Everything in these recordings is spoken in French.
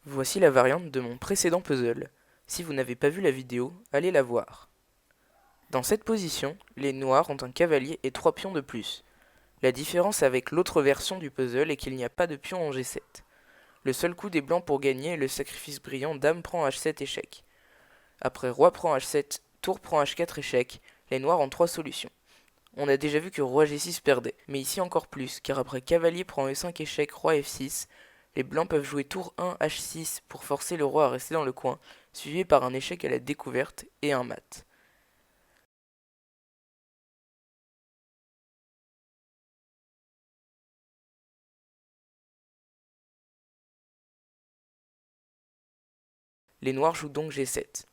Voici la variante de mon précédent puzzle. Si vous n'avez pas vu la vidéo, allez la voir. Dans cette position, les noirs ont un cavalier et 3 pions de plus. La différence avec l'autre version du puzzle est qu'il n'y a pas de pion en G7. Le seul coup des blancs pour gagner est le sacrifice brillant dame prend H7 échec. Après roi prend H7, tour prend H4 échec, les noirs ont 3 solutions. On a déjà vu que roi G6 perdait, mais ici encore plus, car après cavalier prend E5 échec, roi F6, les blancs peuvent jouer tour 1 H6 pour forcer le roi à rester dans le coin, suivi par un échec à la découverte et un mat. Les noirs jouent donc G7.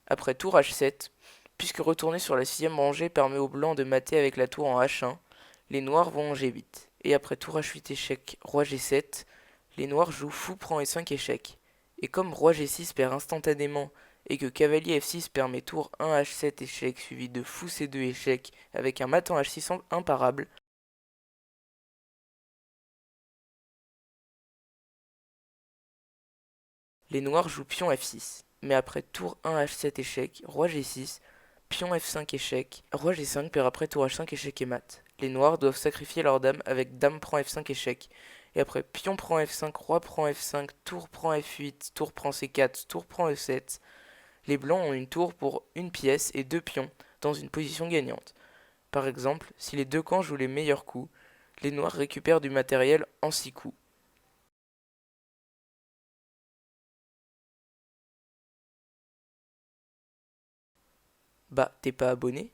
Après tour H7, puisque retourner sur la sixième rangée permet aux blancs de mater avec la tour en H1, les noirs vont en G8. Et après tour H8 échec, roi G7, les noirs jouent fou prend E5 échec. Et comme roi G6 perd instantanément et que cavalier F6 permet tour 1 H7 échec suivi de fou C2 échec avec un mat en H6 imparable, les noirs jouent pion F6. Mais après tour 1 H7 échec, roi G6, pion F5 échec, roi G5 perd après tour H5 échec et mat. Les noirs doivent sacrifier leur dame avec dame prend F5 échec. Et après pion prend F5, roi prend F5, tour prend F8, tour prend C4, tour prend E7. Les blancs ont une tour pour une pièce et deux pions dans une position gagnante. Par exemple, si les deux camps jouent les meilleurs coups, les noirs récupèrent du matériel en 6 coups. Bah, t'es pas abonné?